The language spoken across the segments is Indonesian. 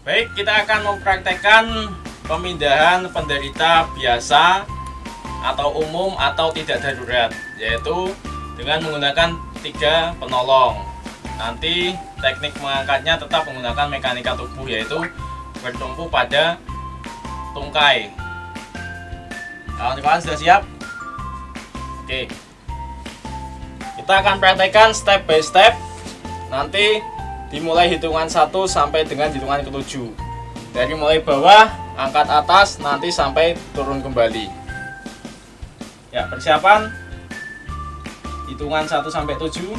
Baik, kita akan mempraktekkan pemindahan penderita biasa atau umum atau tidak darurat, yaitu dengan menggunakan 3 penolong. Nanti teknik mengangkatnya tetap menggunakan mekanika tubuh, yaitu bertumpu pada tungkai. Kawan-kawan sudah siap? Oke, kita akan praktekkan step by step. Nanti dimulai hitungan 1 sampai dengan hitungan ke-7. Dari mulai bawah, angkat atas, nanti sampai turun kembali. Ya, persiapan. Hitungan 1 sampai 7. 1.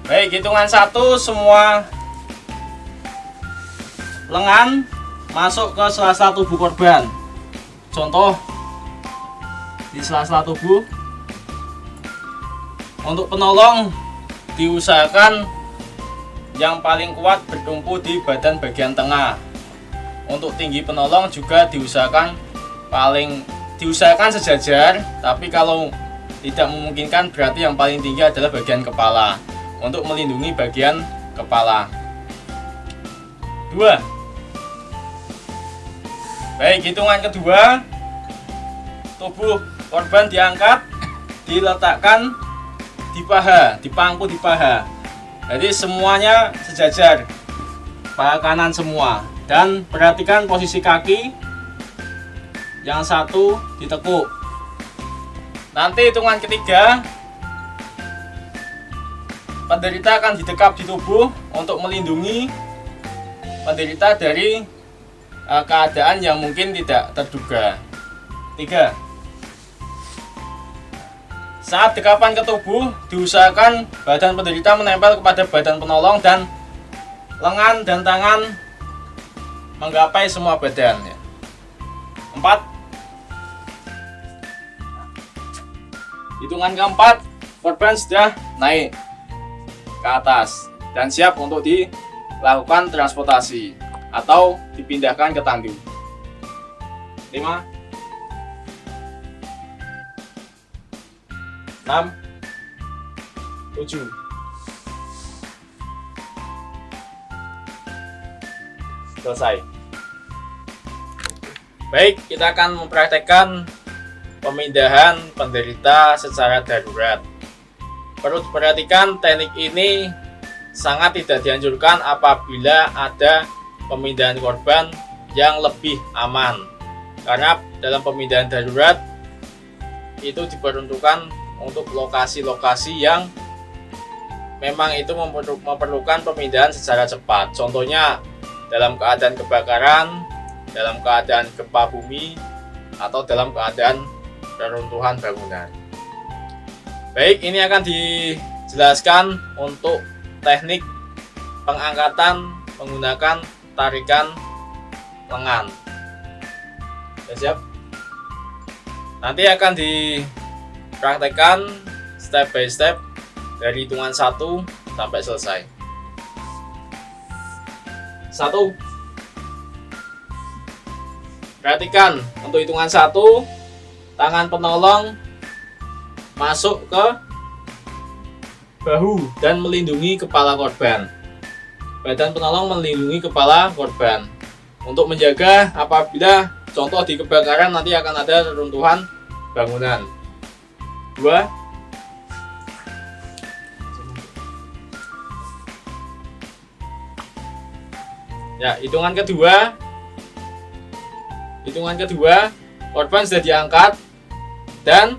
Baik, hitungan 1, semua lengan masuk ke sela-sela tubuh korban. Contoh di sela-sela tubuh. Untuk penolong diusahakan yang paling kuat bertumpu di badan bagian tengah. Untuk tinggi penolong juga diusahakan sejajar, tapi kalau tidak memungkinkan berarti yang paling tinggi adalah bagian kepala untuk melindungi bagian kepala. 2. Baik, hitungan kedua, tubuh korban diangkat, diletakkan di paha, dipangku di paha. Jadi semuanya sejajar, paha kanan semua. Dan perhatikan posisi kaki, yang satu ditekuk. Nanti hitungan ketiga, penderita akan didekap di tubuh untuk melindungi penderita dari keadaan yang mungkin tidak terduga. 3. Saat dekapan ke tubuh, diusahakan badan penderita menempel kepada badan penolong dan lengan dan tangan menggapai semua badan. 4. Hitungan keempat, korban sudah naik ke atas dan siap untuk dilakukan transportasi atau dipindahkan ke tandu. 5, 6, 7. Selesai. Baik, kita akan mempraktekkan pemindahan penderita secara darurat. Perlu diperhatikan, teknik ini sangat tidak dianjurkan apabila ada pemindahan korban yang lebih aman, karena dalam pemindahan darurat itu diperuntukkan untuk lokasi-lokasi yang memang itu memerlukan pemindahan secara cepat. Contohnya dalam keadaan kebakaran, dalam keadaan gempa bumi, atau dalam keadaan reruntuhan bangunan. Baik, ini akan dijelaskan untuk teknik pengangkatan menggunakan tarikan lengan. Sudah siap? Nanti akan dipraktekkan step by step dari hitungan 1 sampai selesai. 1. Perhatikan, untuk hitungan 1, tangan penolong masuk ke bahu dan melindungi kepala korban. Badan penolong melindungi kepala korban untuk menjaga apabila contoh di kebakaran nanti akan ada reruntuhan bangunan. 2. Ya, hitungan kedua, korban sudah diangkat dan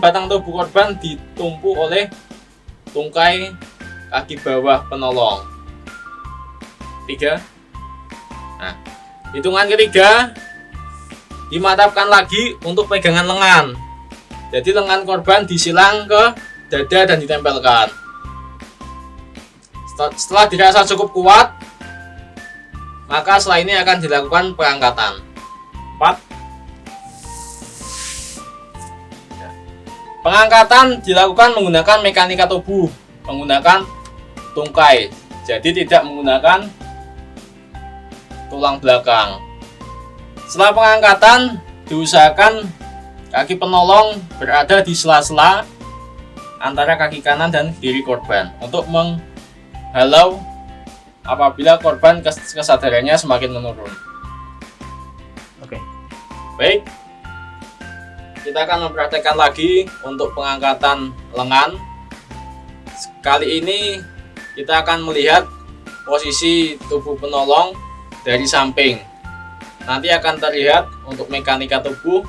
batang tubuh korban ditumpu oleh tungkai kaki bawah penolong. 3. Nah, hitungan ketiga, dimantapkan lagi untuk pegangan lengan. Jadi lengan korban disilang ke dada dan ditempelkan. Setelah dirasa cukup kuat, maka setelah ini akan dilakukan pengangkatan. 4. Pengangkatan dilakukan menggunakan mekanika tubuh, menggunakan tungkai. Jadi tidak menggunakan tulang belakang. Setelah pengangkatan, diusahakan kaki penolong berada di sela-sela antara kaki kanan dan kiri korban untuk menghalau apabila korban kesadarannya semakin menurun. Oke. Baik, kita akan mempraktekkan lagi untuk pengangkatan lengan. Kali ini kita akan melihat posisi tubuh penolong dari samping. Nanti akan terlihat untuk mekanika tubuh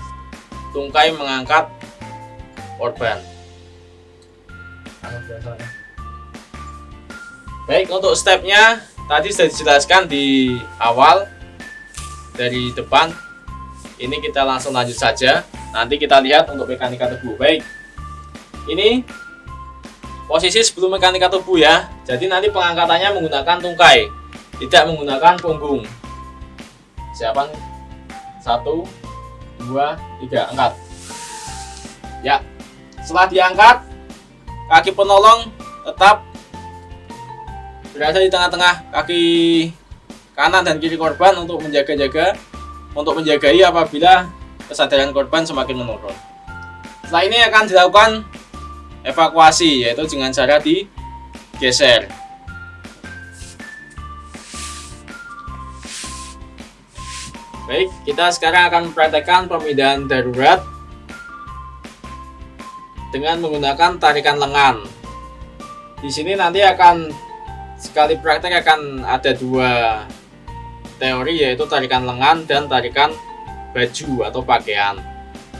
tungkai mengangkat korban. Baik, untuk stepnya tadi sudah dijelaskan di awal dari depan. Ini kita langsung lanjut saja. Nanti kita lihat untuk mekanika tubuh. Baik, ini posisi sebelum mekanika tubuh ya. Jadi nanti pengangkatannya menggunakan tungkai, tidak menggunakan punggung. Siapan 1, 2, 3, angkat. Ya, setelah diangkat, kaki penolong tetap berada di tengah-tengah kaki kanan dan kiri korban untuk menjagai apabila kesadaran korban semakin menurun. Setelah ini akan dilakukan evakuasi, yaitu dengan cara digeser. Baik, kita sekarang akan mempraktekkan pemindahan darurat dengan menggunakan tarikan lengan. Di sini nanti akan sekali praktek akan ada 2 teori, yaitu tarikan lengan dan tarikan baju atau pakaian.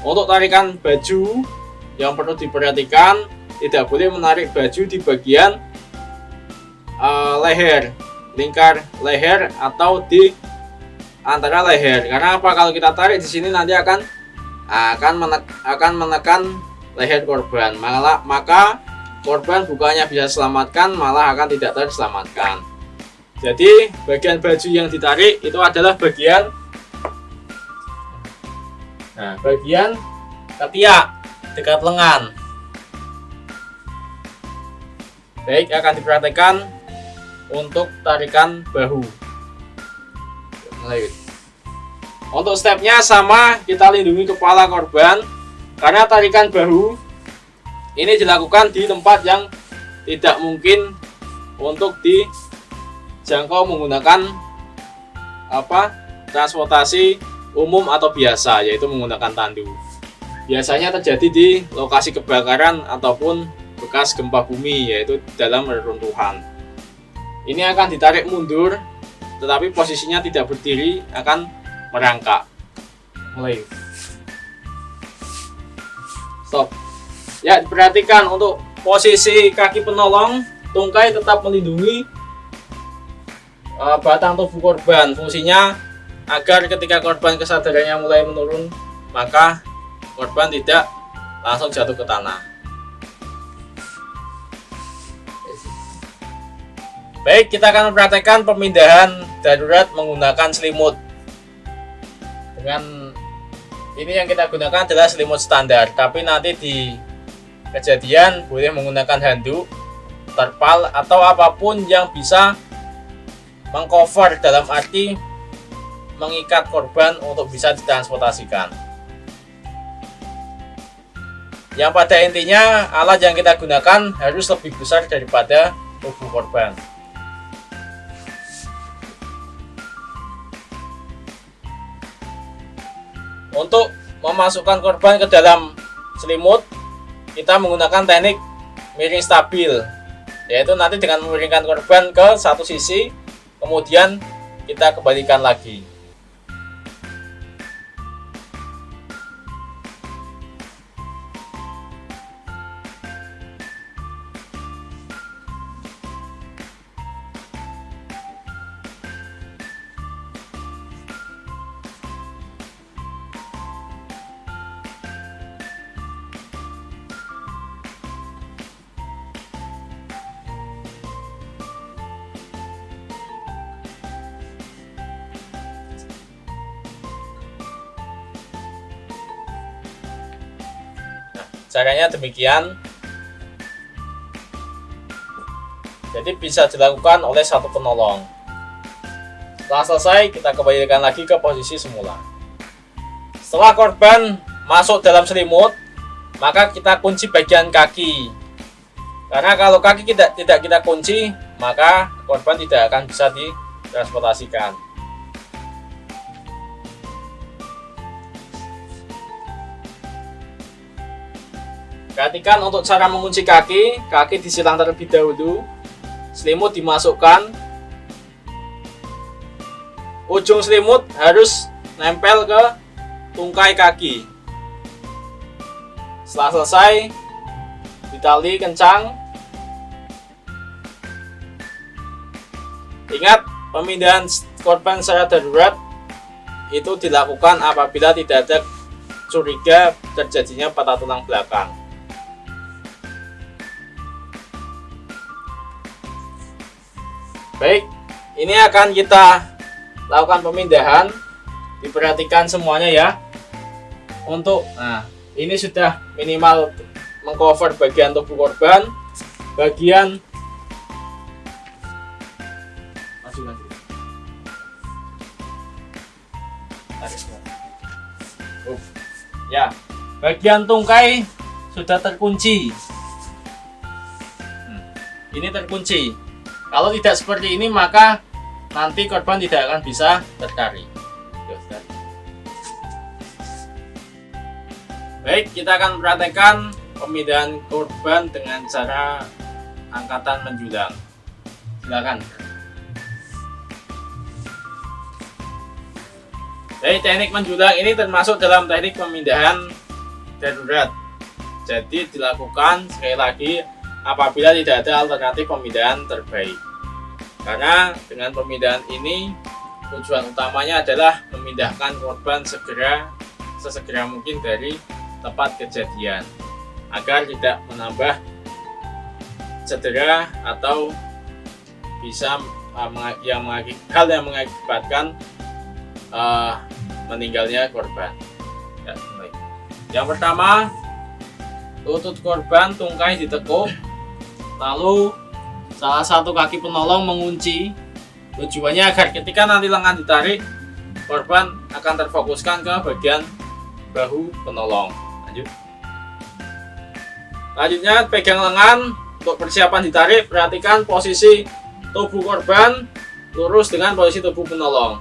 Untuk tarikan baju yang perlu diperhatikan, tidak boleh menarik baju di bagian leher, lingkar leher atau di antara leher. Karena apa? Kalau kita tarik di sini nanti akan menekan leher korban. Maka korban bukannya bisa selamatkan, malah akan tidak terselamatkan. Jadi bagian baju yang ditarik itu adalah bagian ketiak dekat lengan. Baik, akan diperhatikan untuk tarikan bahu. Untuk stepnya sama, kita lindungi kepala korban karena tarikan bahu ini dilakukan di tempat yang tidak mungkin untuk dijangkau menggunakan transportasi umum atau biasa, yaitu menggunakan tandu. Biasanya terjadi di lokasi kebakaran ataupun bekas gempa bumi, yaitu dalam reruntuhan. Ini akan ditarik mundur, tetapi posisinya tidak berdiri, akan merangkak. Mulai. Stop. Ya, diperhatikan untuk posisi kaki penolong, tungkai tetap melindungi batang tubuh korban. Fungsinya agar ketika korban kesadarannya mulai menurun, maka korban tidak langsung jatuh ke tanah. Baik, kita akan mempraktekkan pemindahan darurat menggunakan selimut. Dengan ini yang kita gunakan adalah selimut standar, tapi nanti di kejadian boleh menggunakan handuk, terpal, atau apapun yang bisa mengcover, dalam arti mengikat korban untuk bisa ditransportasikan. Yang pada intinya alat yang kita gunakan harus lebih besar daripada tubuh korban. Untuk memasukkan korban ke dalam selimut, kita menggunakan teknik miring stabil, yaitu nanti dengan memiringkan korban ke satu sisi, kemudian kita kembalikan lagi. Caranya demikian. Jadi bisa dilakukan oleh satu penolong. Setelah selesai, kita kembalikan lagi ke posisi semula. Setelah korban masuk dalam selimut, maka kita kunci bagian kaki Karena kalau kaki tidak kita kunci, maka korban tidak akan bisa ditransportasikan. Perhatikan untuk cara mengunci kaki disilang terlebih dahulu, selimut dimasukkan, ujung selimut harus nempel ke tungkai kaki. Setelah selesai, ditali kencang. Ingat, pemindahan korban secara darurat itu dilakukan apabila tidak ada curiga terjadinya patah tulang belakang. Baik, ini akan kita lakukan pemindahan. Diperhatikan semuanya ya. Ini sudah minimal mengcover bagian tubuh korban, bagian ya, bagian tungkai sudah terkunci. Ini terkunci. Kalau tidak seperti ini, maka nanti korban tidak akan bisa tertarik. Baik, kita akan praktekkan pemindahan korban dengan cara angkatan menjulang. Silakan. Baik, teknik menjulang ini termasuk dalam teknik pemindahan darurat. Jadi dilakukan sekali lagi apabila tidak ada alternatif pemindahan terbaik. Karena dengan pemindahan ini tujuan utamanya adalah memindahkan korban sesegera mungkin dari tempat kejadian agar tidak menambah cedera atau bisa yang mengakibatkan meninggalnya korban. Yang pertama, lutut korban tungkai ditekuk, lalu salah satu kaki penolong mengunci. Tujuannya agar ketika nanti lengan ditarik, korban akan terfokuskan ke bagian bahu penolong. Lanjutnya pegang lengan untuk persiapan ditarik. Perhatikan posisi tubuh korban lurus dengan posisi tubuh penolong.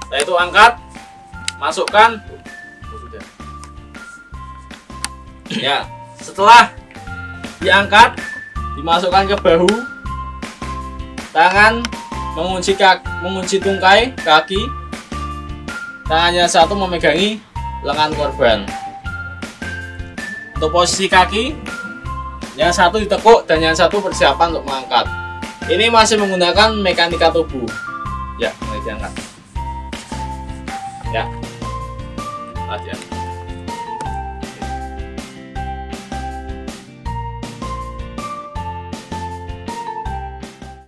Setelah itu angkat, masukkan. Ya, setelah diangkat, dimasukkan ke bahu, tangan mengunci tungkai kaki, tangannya satu memegangi lengan korban. Untuk posisi kaki, yang satu ditekuk dan yang satu persiapan untuk mengangkat. Ini masih menggunakan mekanika tubuh. Ya, mulai diangkat. Ya, diangkat.